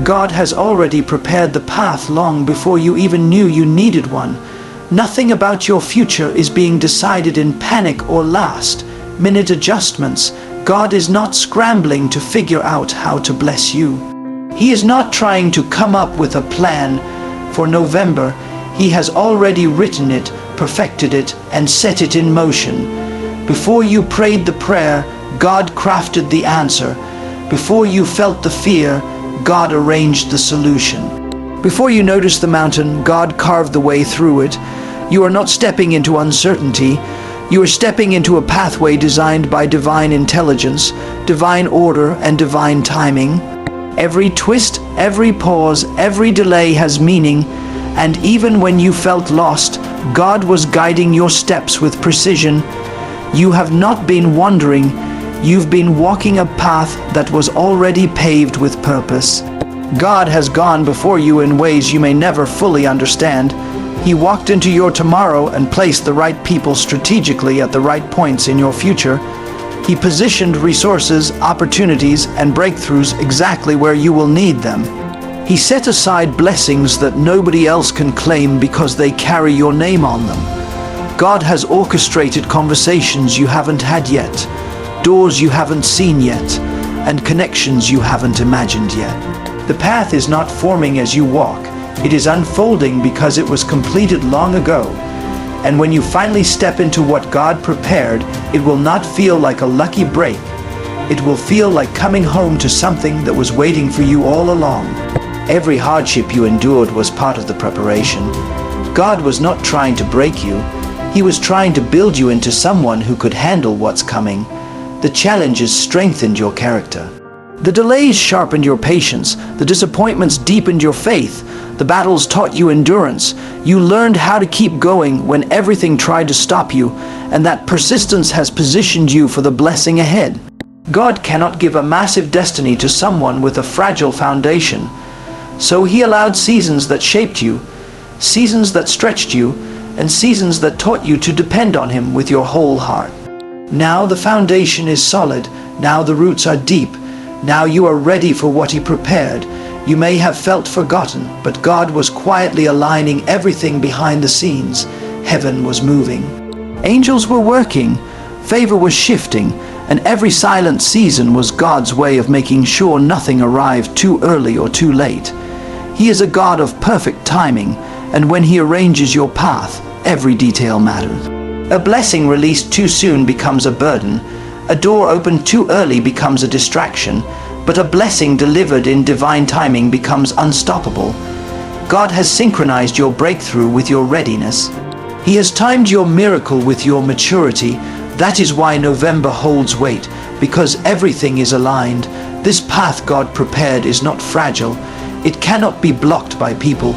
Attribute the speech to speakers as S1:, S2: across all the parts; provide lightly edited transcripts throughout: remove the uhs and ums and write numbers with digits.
S1: God has already prepared the path long before you even knew you needed one. Nothing about your future is being decided in panic or last-minute adjustments. God is not scrambling to figure out how to bless you. He is not trying to come up with a plan for November. He has already written it, perfected it, and set it in motion. Before you prayed the prayer, God crafted the answer. Before you felt the fear, God arranged the solution. Before you noticed the mountain, God carved the way through it. You are not stepping into uncertainty. You are stepping into a pathway designed by divine intelligence, divine order, and divine timing. Every twist, every pause, every delay has meaning, and even when you felt lost, God was guiding your steps with precision. You have not been wandering. You've been walking a path that was already paved with purpose. God has gone before you in ways you may never fully understand. He walked into your tomorrow and placed the right people strategically at the right points in your future. He positioned resources, opportunities, and breakthroughs exactly where you will need them. He set aside blessings that nobody else can claim because they carry your name on them. God has orchestrated conversations you haven't had yet, doors you haven't seen yet, and connections you haven't imagined yet. The path is not forming as you walk. It is unfolding because it was completed long ago. And when you finally step into what God prepared, it will not feel like a lucky break. It will feel like coming home to something that was waiting for you all along. Every hardship you endured was part of the preparation. God was not trying to break you. He was trying to build you into someone who could handle what's coming. The challenges strengthened your character. The delays sharpened your patience. The disappointments deepened your faith. The battles taught you endurance. You learned how to keep going when everything tried to stop you, and that persistence has positioned you for the blessing ahead. God cannot give a massive destiny to someone with a fragile foundation. So He allowed seasons that shaped you, seasons that stretched you, and seasons that taught you to depend on Him with your whole heart. Now the foundation is solid. Now the roots are deep. Now you are ready for what He prepared. You may have felt forgotten, but God was quietly aligning everything behind the scenes. Heaven was moving. Angels were working. Favor was shifting. And every silent season was God's way of making sure nothing arrived too early or too late. He is a God of perfect timing, and when He arranges your path, every detail matters. A blessing released too soon becomes a burden. A door opened too early becomes a distraction, but a blessing delivered in divine timing becomes unstoppable. God has synchronized your breakthrough with your readiness. He has timed your miracle with your maturity. That is why November holds weight, because everything is aligned. This path God prepared is not fragile. It cannot be blocked by people.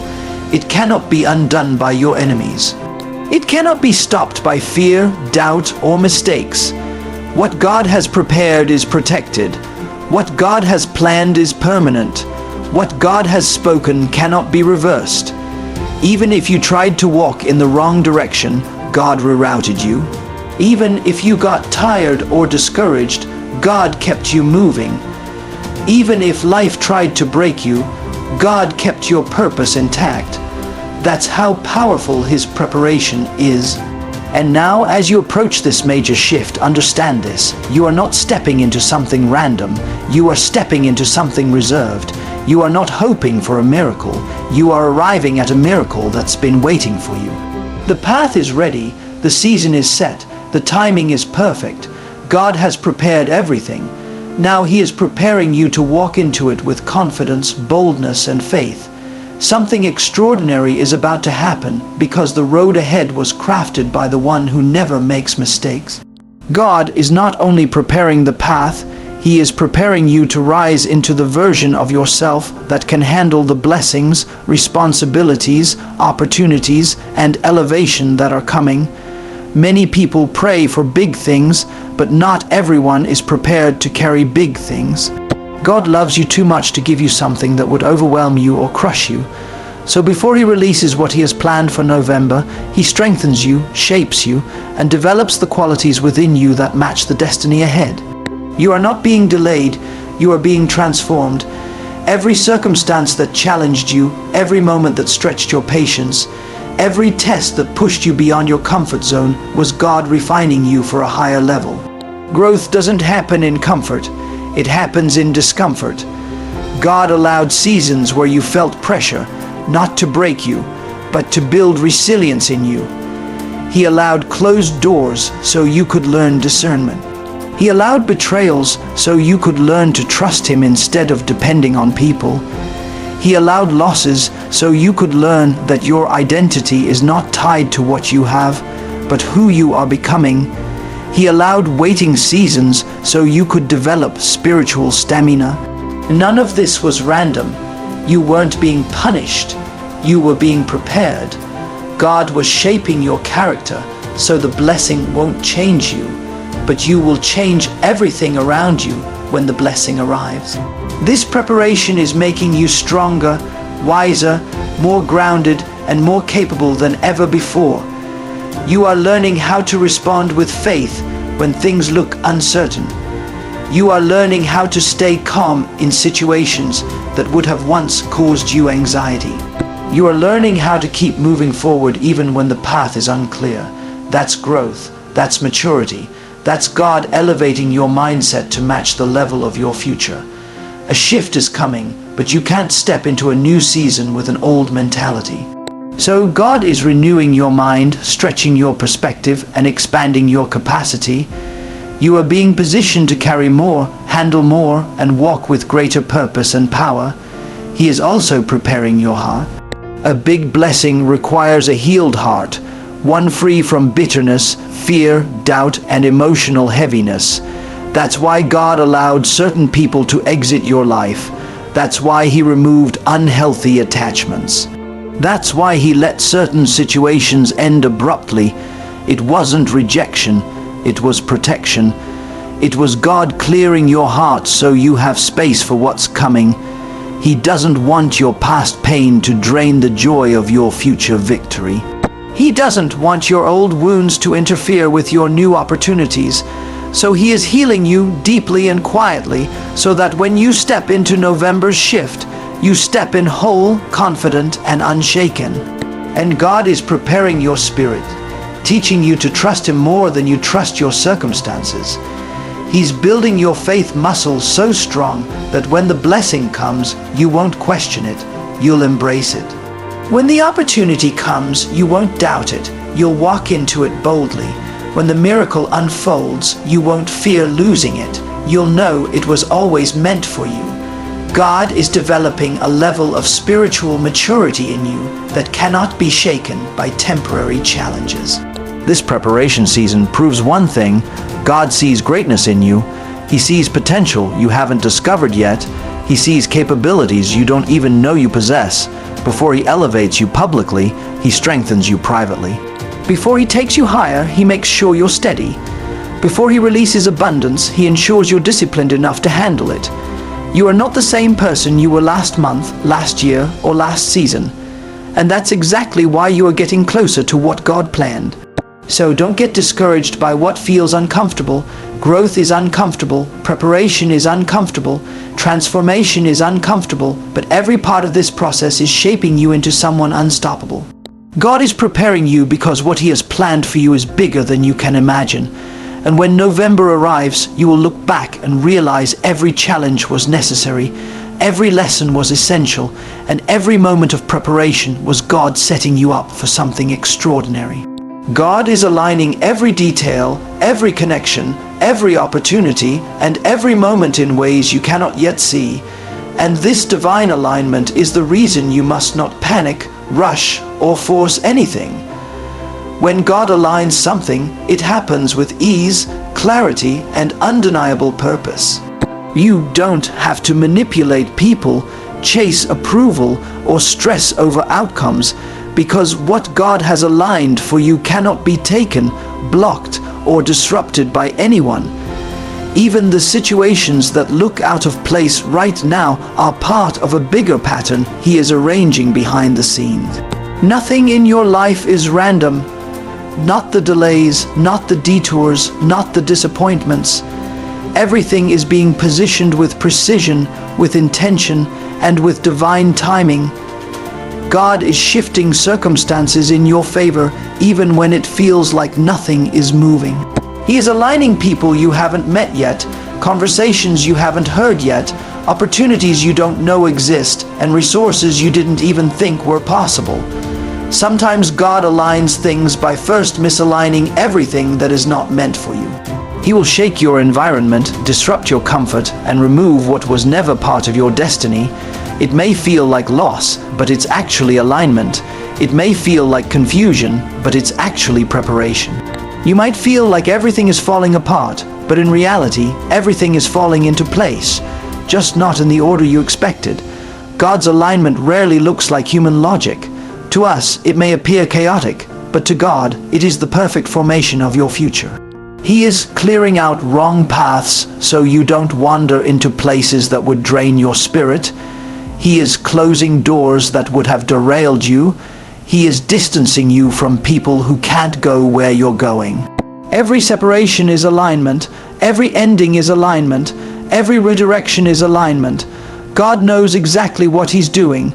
S1: It cannot be undone by your enemies. It cannot be stopped by fear, doubt, or mistakes. What God has prepared is protected. What God has planned is permanent. What God has spoken cannot be reversed. Even if you tried to walk in the wrong direction, God rerouted you. Even if you got tired or discouraged, God kept you moving. Even if life tried to break you, God kept your purpose intact. That's how powerful His preparation is. And now, as you approach this major shift, understand this. You are not stepping into something random. You are stepping into something reserved. You are not hoping for a miracle. You are arriving at a miracle that's been waiting for you. The path is ready. The season is set. The timing is perfect. God has prepared everything. Now He is preparing you to walk into it with confidence, boldness, and faith. Something extraordinary is about to happen because the road ahead was crafted by the one who never makes mistakes. God is not only preparing the path, He is preparing you to rise into the version of yourself that can handle the blessings, responsibilities, opportunities, and elevation that are coming. Many people pray for big things, but not everyone is prepared to carry big things. God loves you too much to give you something that would overwhelm you or crush you. So before He releases what He has planned for November, He strengthens you, shapes you, and develops the qualities within you that match the destiny ahead. You are not being delayed, you are being transformed. Every circumstance that challenged you, every moment that stretched your patience, every test that pushed you beyond your comfort zone was God refining you for a higher level. Growth doesn't happen in comfort, it happens in discomfort. God allowed seasons where you felt pressure, not to break you, but to build resilience in you. He allowed closed doors so you could learn discernment. He allowed betrayals so you could learn to trust Him instead of depending on people. He allowed losses so you could learn that your identity is not tied to what you have, but who you are becoming. He allowed waiting seasons so you could develop spiritual stamina. None of this was random. You weren't being punished. You were being prepared. God was shaping your character so the blessing won't change you, but you will change everything around you when the blessing arrives. This preparation is making you stronger, wiser, more grounded, and more capable than ever before. You are learning how to respond with faith when things look uncertain. You are learning how to stay calm in situations that would have once caused you anxiety. You are learning how to keep moving forward even when the path is unclear. That's growth. That's maturity. That's God elevating your mindset to match the level of your future. A shift is coming, but you can't step into a new season with an old mentality. So God is renewing your mind, stretching your perspective, and expanding your capacity. You are being positioned to carry more, handle more, and walk with greater purpose and power. He is also preparing your heart. A big blessing requires a healed heart, one free from bitterness, fear, doubt, and emotional heaviness. That's why God allowed certain people to exit your life. That's why He removed unhealthy attachments. That's why He let certain situations end abruptly. It wasn't rejection, it was protection. It was God clearing your heart so you have space for what's coming. He doesn't want your past pain to drain the joy of your future victory. He doesn't want your old wounds to interfere with your new opportunities. So He is healing you deeply and quietly so that when you step into November's shift, you step in whole, confident, and unshaken. And God is preparing your spirit, teaching you to trust Him more than you trust your circumstances. He's building your faith muscle so strong that when the blessing comes, you won't question it, you'll embrace it. When the opportunity comes, you won't doubt it, you'll walk into it boldly. When the miracle unfolds, you won't fear losing it, you'll know it was always meant for you. God is developing a level of spiritual maturity in you that cannot be shaken by temporary challenges. This preparation season proves one thing: God sees greatness in you. He sees potential you haven't discovered yet. He sees capabilities you don't even know you possess. Before He elevates you publicly, He strengthens you privately. Before He takes you higher, He makes sure you're steady. Before He releases abundance, He ensures you're disciplined enough to handle it. You are not the same person you were last month, last year, or last season. And that's exactly why you are getting closer to what God planned. So don't get discouraged by what feels uncomfortable. Growth is uncomfortable, preparation is uncomfortable, transformation is uncomfortable, but every part of this process is shaping you into someone unstoppable. God is preparing you because what He has planned for you is bigger than you can imagine. And when November arrives, you will look back and realize every challenge was necessary, every lesson was essential, and every moment of preparation was God setting you up for something extraordinary. God is aligning every detail, every connection, every opportunity, and every moment in ways you cannot yet see. And this divine alignment is the reason you must not panic, rush, or force anything. When God aligns something, it happens with ease, clarity, and undeniable purpose. You don't have to manipulate people, chase approval, or stress over outcomes, because what God has aligned for you cannot be taken, blocked, or disrupted by anyone. Even the situations that look out of place right now are part of a bigger pattern He is arranging behind the scenes. Nothing in your life is random. Not the delays, not the detours, not the disappointments. Everything is being positioned with precision, with intention, and with divine timing. God is shifting circumstances in your favor even when it feels like nothing is moving. He is aligning people you haven't met yet, conversations you haven't heard yet, opportunities you don't know exist, and resources you didn't even think were possible. Sometimes God aligns things by first misaligning everything that is not meant for you. He will shake your environment, disrupt your comfort, and remove what was never part of your destiny. It may feel like loss, but it's actually alignment. It may feel like confusion, but it's actually preparation. You might feel like everything is falling apart, but in reality, everything is falling into place, just not in the order you expected. God's alignment rarely looks like human logic. To us, it may appear chaotic, but to God, it is the perfect formation of your future. He is clearing out wrong paths so you don't wander into places that would drain your spirit. He is closing doors that would have derailed you. He is distancing you from people who can't go where you're going. Every separation is alignment. Every ending is alignment. Every redirection is alignment. God knows exactly what He's doing.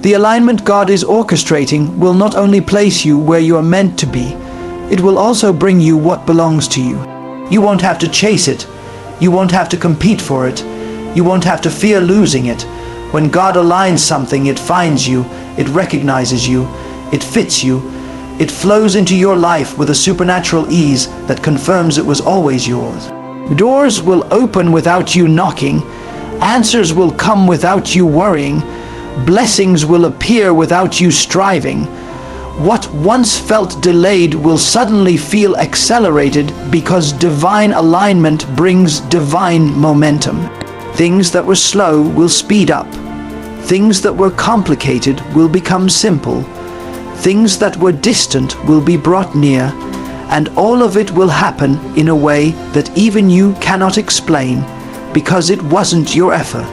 S1: The alignment God is orchestrating will not only place you where you are meant to be, it will also bring you what belongs to you. You won't have to chase it. You won't have to compete for it. You won't have to fear losing it. When God aligns something, it finds you, it recognizes you, it fits you, it flows into your life with a supernatural ease that confirms it was always yours. Doors will open without you knocking. Answers will come without you worrying. Blessings will appear without you striving. What once felt delayed will suddenly feel accelerated because divine alignment brings divine momentum. Things that were slow will speed up. Things that were complicated will become simple. Things that were distant will be brought near, and all of it will happen in a way that even you cannot explain, because it wasn't your effort.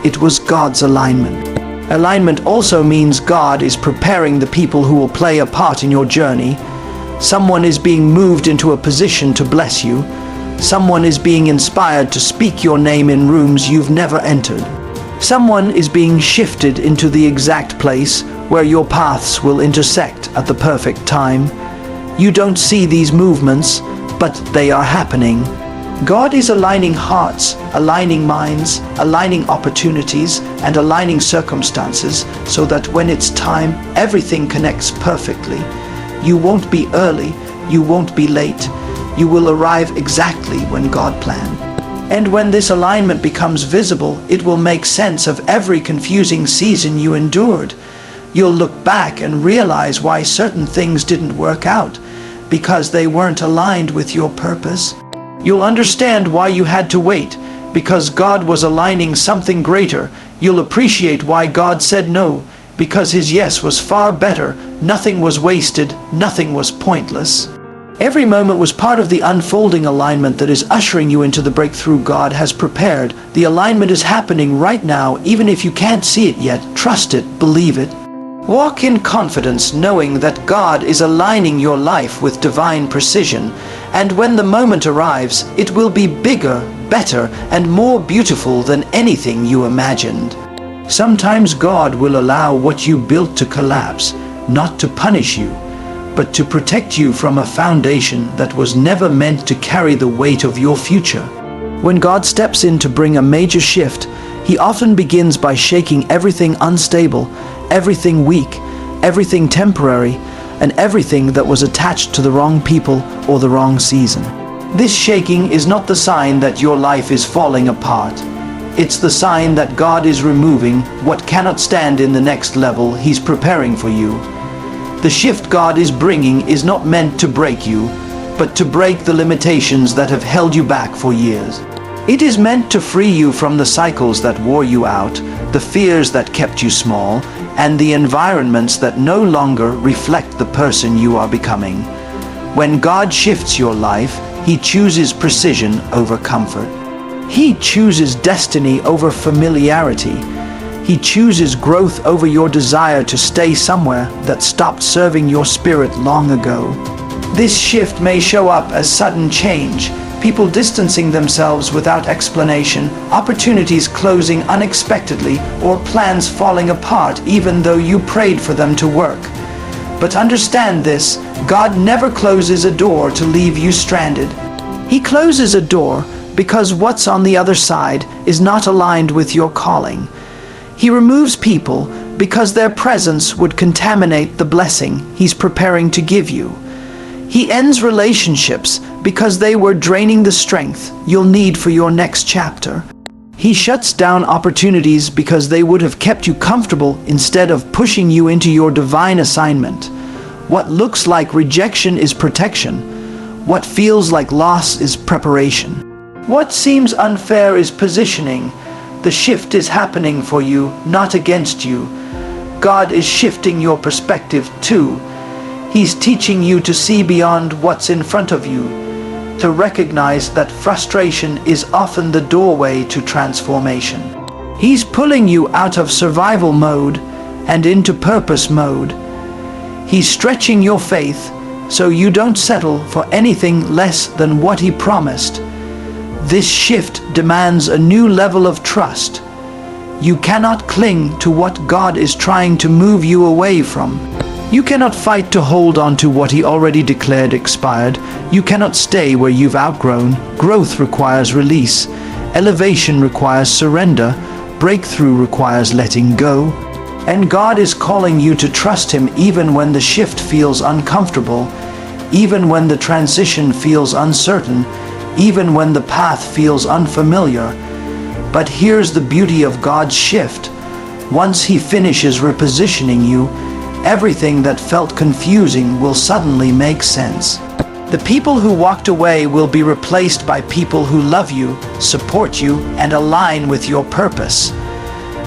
S1: It was God's alignment. Alignment also means God is preparing the people who will play a part in your journey. Someone is being moved into a position to bless you. Someone is being inspired to speak your name in rooms you've never entered. Someone is being shifted into the exact place where your paths will intersect at the perfect time. You don't see these movements, but they are happening. God is aligning hearts, aligning minds, aligning opportunities, and aligning circumstances so that when it's time, everything connects perfectly. You won't be early, you won't be late. You will arrive exactly when God planned. And when this alignment becomes visible, it will make sense of every confusing season you endured. You'll look back and realize why certain things didn't work out, because they weren't aligned with your purpose. You'll understand why you had to wait, because God was aligning something greater. You'll appreciate why God said no, because His yes was far better. Nothing was wasted, nothing was pointless. Every moment was part of the unfolding alignment that is ushering you into the breakthrough God has prepared. The alignment is happening right now, even if you can't see it yet. Trust it, believe it. Walk in confidence, knowing that God is aligning your life with divine precision, and when the moment arrives, it will be bigger, better, and more beautiful than anything you imagined. Sometimes God will allow what you built to collapse, not to punish you, but to protect you from a foundation that was never meant to carry the weight of your future. When God steps in to bring a major shift, He often begins by shaking everything unstable, everything weak, everything temporary, and everything that was attached to the wrong people or the wrong season. This shaking is not the sign that your life is falling apart. It's the sign that God is removing what cannot stand in the next level He's preparing for you. The shift God is bringing is not meant to break you, but to break the limitations that have held you back for years. It is meant to free you from the cycles that wore you out, the fears that kept you small, and the environments that no longer reflect the person you are becoming. When God shifts your life, He chooses precision over comfort. He chooses destiny over familiarity. He chooses growth over your desire to stay somewhere that stopped serving your spirit long ago. This shift may show up as sudden change, people distancing themselves without explanation, opportunities closing unexpectedly, or plans falling apart even though you prayed for them to work. But understand this, God never closes a door to leave you stranded. He closes a door because what's on the other side is not aligned with your calling. He removes people because their presence would contaminate the blessing He's preparing to give you. He ends relationships because they were draining the strength you'll need for your next chapter. He shuts down opportunities because they would have kept you comfortable instead of pushing you into your divine assignment. What looks like rejection is protection. What feels like loss is preparation. What seems unfair is positioning. The shift is happening for you, not against you. God is shifting your perspective too. He's teaching you to see beyond what's in front of you, to recognize that frustration is often the doorway to transformation. He's pulling you out of survival mode and into purpose mode. He's stretching your faith so you don't settle for anything less than what He promised. This shift demands a new level of trust. You cannot cling to what God is trying to move you away from. You cannot fight to hold on to what He already declared expired. You cannot stay where you've outgrown. Growth requires release. Elevation requires surrender. Breakthrough requires letting go. And God is calling you to trust Him even when the shift feels uncomfortable, even when the transition feels uncertain, even when the path feels unfamiliar. But here's the beauty of God's shift. Once He finishes repositioning you, everything that felt confusing will suddenly make sense. The people who walked away will be replaced by people who love you, support you, and align with your purpose.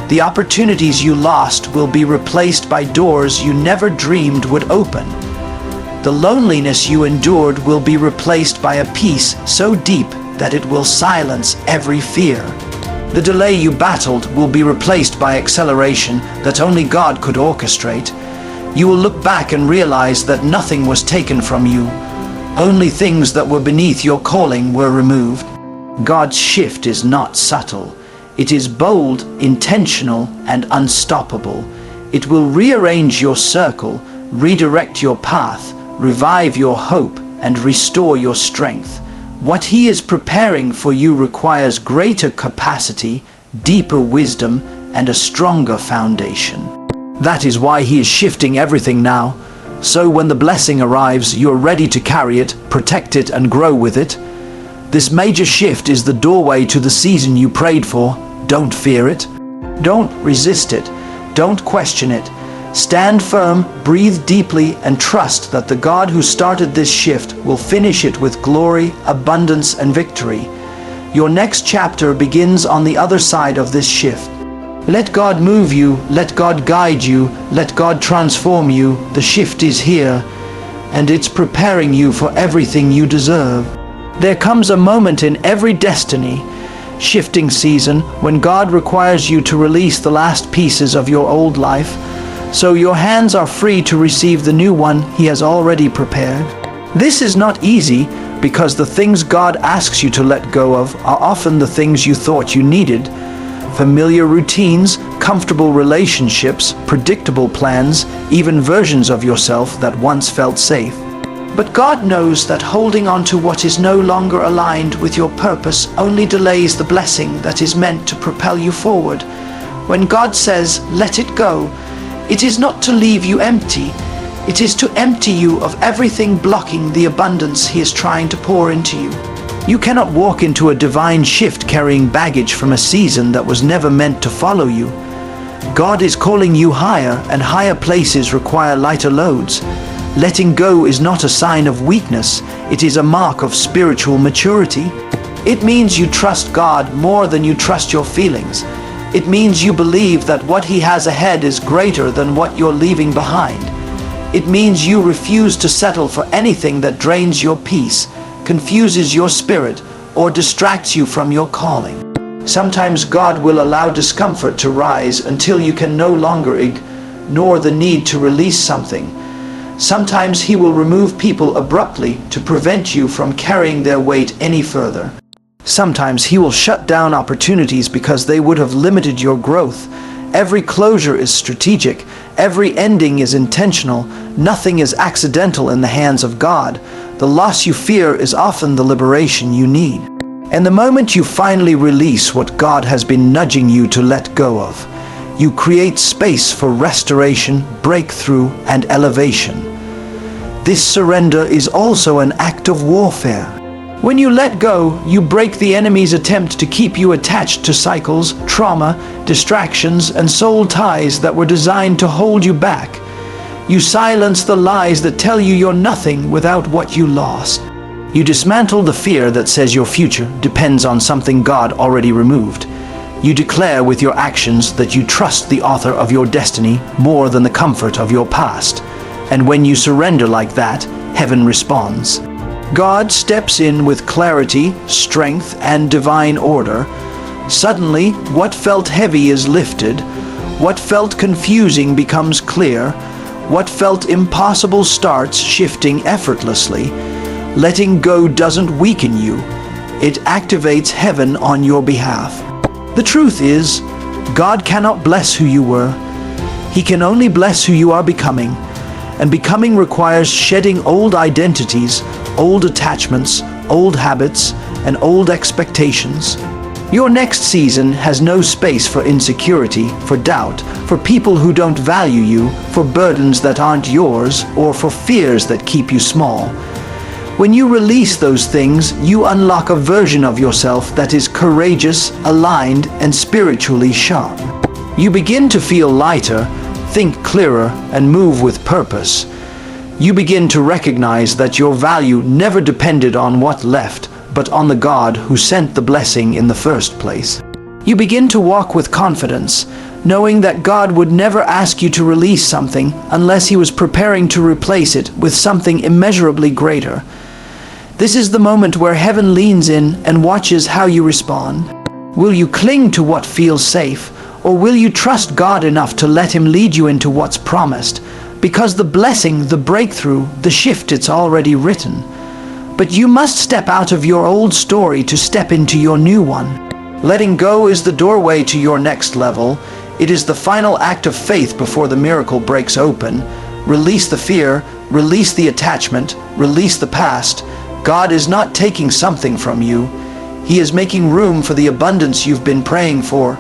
S1: The opportunities you lost will be replaced by doors you never dreamed would open. The loneliness you endured will be replaced by a peace so deep that it will silence every fear. The delay you battled will be replaced by acceleration that only God could orchestrate. You will look back and realize that nothing was taken from you. Only things that were beneath your calling were removed. God's shift is not subtle. It is bold, intentional, and unstoppable. It will rearrange your circle, redirect your path, revive your hope, and restore your strength. What He is preparing for you requires greater capacity, deeper wisdom, and a stronger foundation. That is why He is shifting everything now. So when the blessing arrives, you're ready to carry it, protect it, and grow with it. This major shift is the doorway to the season you prayed for. Don't fear it. Don't resist it. Don't question it. Stand firm, breathe deeply, and trust that the God who started this shift will finish it with glory, abundance, and victory. Your next chapter begins on the other side of this shift. Let God move you, let God guide you, let God transform you. The shift is here, and it's preparing you for everything you deserve. There comes a moment in every destiny, shifting season, when God requires you to release the last pieces of your old life, so your hands are free to receive the new one He has already prepared. This is not easy, because the things God asks you to let go of are often the things you thought you needed. Familiar routines, comfortable relationships, predictable plans, even versions of yourself that once felt safe. But God knows that holding on to what is no longer aligned with your purpose only delays the blessing that is meant to propel you forward. When God says, "Let it go," it is not to leave you empty. It is to empty you of everything blocking the abundance He is trying to pour into you. You cannot walk into a divine shift carrying baggage from a season that was never meant to follow you. God is calling you higher, and higher places require lighter loads. Letting go is not a sign of weakness, it is a mark of spiritual maturity. It means you trust God more than you trust your feelings. It means you believe that what He has ahead is greater than what you're leaving behind. It means you refuse to settle for anything that drains your peace, confuses your spirit, or distracts you from your calling. Sometimes God will allow discomfort to rise until you can no longer ignore the need to release something. Sometimes he will remove people abruptly to prevent you from carrying their weight any further. Sometimes he will shut down opportunities because they would have limited your growth. Every closure is strategic. Every ending is intentional. Nothing is accidental in the hands of God. The loss you fear is often the liberation you need. And the moment you finally release what God has been nudging you to let go of, you create space for restoration, breakthrough, and elevation. This surrender is also an act of warfare. When you let go, you break the enemy's attempt to keep you attached to cycles, trauma, distractions, and soul ties that were designed to hold you back. You silence the lies that tell you you're nothing without what you lost. You dismantle the fear that says your future depends on something God already removed. You declare with your actions that you trust the author of your destiny more than the comfort of your past. And when you surrender like that, heaven responds. God steps in with clarity, strength, and divine order. Suddenly, what felt heavy is lifted. What felt confusing becomes clear. What felt impossible starts shifting effortlessly. Letting go doesn't weaken you. It activates heaven on your behalf. The truth is, God cannot bless who you were. He can only bless who you are becoming. And becoming requires shedding old identities, old attachments, old habits, and old expectations. Your next season has no space for insecurity, for doubt, for people who don't value you, for burdens that aren't yours, or for fears that keep you small. When you release those things, you unlock a version of yourself that is courageous, aligned, and spiritually sharp. You begin to feel lighter, think clearer, and move with purpose. You begin to recognize that your value never depended on what left, but on the God who sent the blessing in the first place. You begin to walk with confidence, knowing that God would never ask you to release something unless He was preparing to replace it with something immeasurably greater. This is the moment where heaven leans in and watches how you respond. Will you cling to what feels safe, or will you trust God enough to let Him lead you into what's promised? Because the blessing, the breakthrough, the shift, it's already written. But you must step out of your old story to step into your new one. Letting go is the doorway to your next level. It is the final act of faith before the miracle breaks open. Release the fear, release the attachment, release the past. God is not taking something from you. He is making room for the abundance you've been praying for.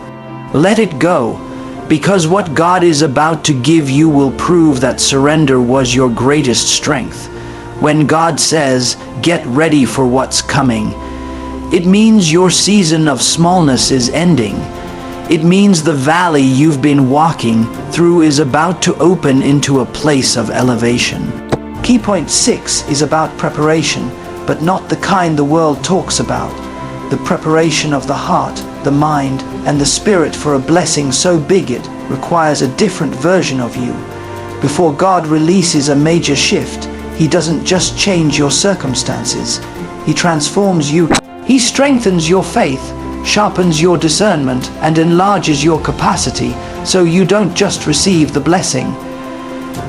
S1: Let it go, because what God is about to give you will prove that surrender was your greatest strength. When God says, "Get ready for what's coming," it means your season of smallness is ending. It means the valley you've been walking through is about to open into a place of elevation. Key point 6 is about preparation, but not the kind the world talks about. The preparation of the heart, the mind, and the spirit for a blessing so big it requires a different version of you. Before God releases a major shift, He doesn't just change your circumstances. He transforms you. He strengthens your faith, sharpens your discernment, and enlarges your capacity so you don't just receive the blessing.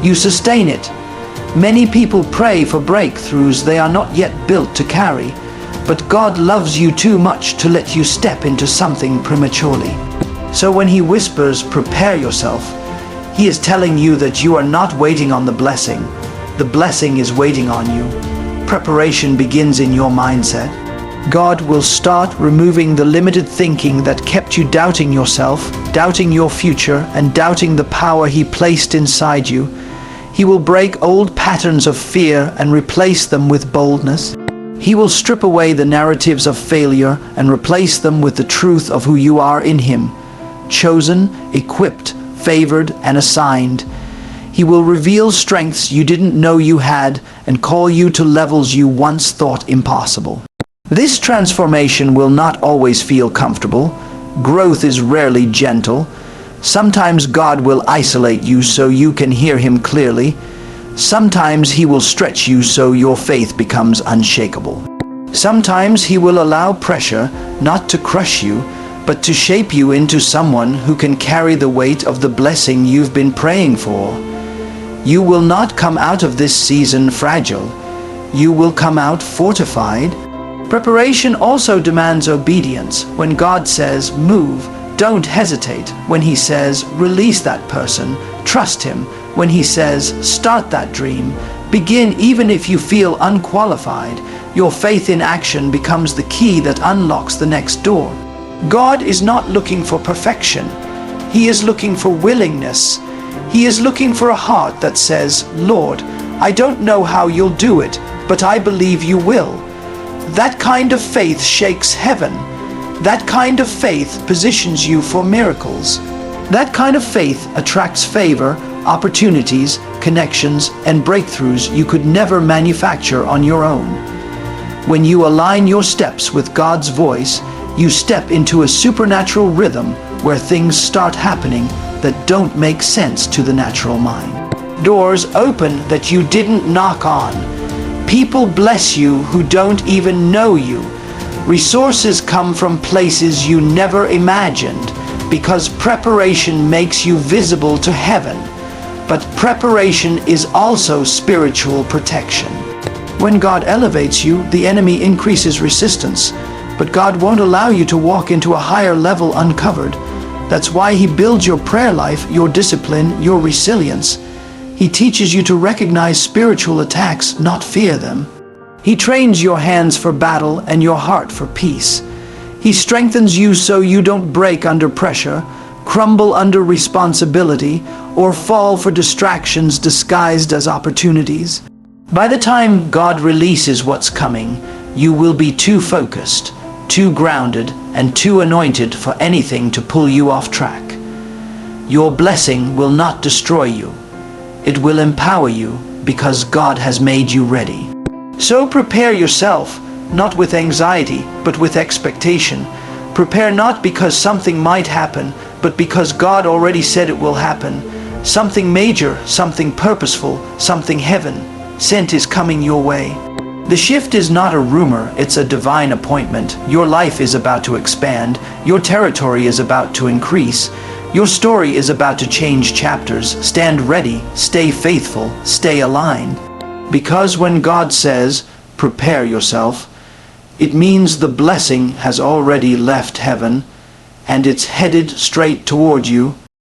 S1: You sustain it. Many people pray for breakthroughs they are not yet built to carry, but God loves you too much to let you step into something prematurely. So when He whispers, "Prepare yourself," He is telling you that you are not waiting on the blessing. The blessing is waiting on you. Preparation begins in your mindset. God will start removing the limited thinking that kept you doubting yourself, doubting your future, and doubting the power He placed inside you. He will break old patterns of fear and replace them with boldness. He will strip away the narratives of failure and replace them with the truth of who you are in Him, chosen, equipped, favored, and assigned. He will reveal strengths you didn't know you had and call you to levels you once thought impossible. This transformation will not always feel comfortable. Growth is rarely gentle. Sometimes God will isolate you so you can hear Him clearly. Sometimes He will stretch you so your faith becomes unshakable. Sometimes He will allow pressure not to crush you, but to shape you into someone who can carry the weight of the blessing you've been praying for. You will not come out of this season fragile. You will come out fortified. Preparation also demands obedience. When God says, move, don't hesitate. When He says, release that person, trust Him. When He says, start that dream, begin even if you feel unqualified. Your faith in action becomes the key that unlocks the next door. God is not looking for perfection. He is looking for willingness. He is looking for a heart that says, Lord, I don't know how you'll do it, but I believe you will. That kind of faith shakes heaven. That kind of faith positions you for miracles. That kind of faith attracts favor, opportunities, connections, and breakthroughs you could never manufacture on your own. When you align your steps with God's voice, you step into a supernatural rhythm where things start happening that don't make sense to the natural mind. Doors open that you didn't knock on. People bless you who don't even know you. Resources come from places you never imagined, because preparation makes you visible to heaven. But preparation is also spiritual protection. When God elevates you, the enemy increases resistance, but God won't allow you to walk into a higher level uncovered. That's why He builds your prayer life, your discipline, your resilience. He teaches you to recognize spiritual attacks, not fear them. He trains your hands for battle and your heart for peace. He strengthens you so you don't break under pressure, crumble under responsibility, or fall for distractions disguised as opportunities. By the time God releases what's coming, you will be too focused, too grounded, and too anointed for anything to pull you off track. Your blessing will not destroy you. It will empower you because God has made you ready. So prepare yourself, not with anxiety, but with expectation. Prepare not because something might happen, but because God already said it will happen. Something major, something purposeful, something heaven sent is coming your way. The shift is not a rumor, it's a divine appointment. Your life is about to expand. Your territory is about to increase. Your story is about to change chapters. Stand ready, stay faithful, stay aligned. Because when God says, prepare yourself, it means the blessing has already left heaven and it's headed straight toward you.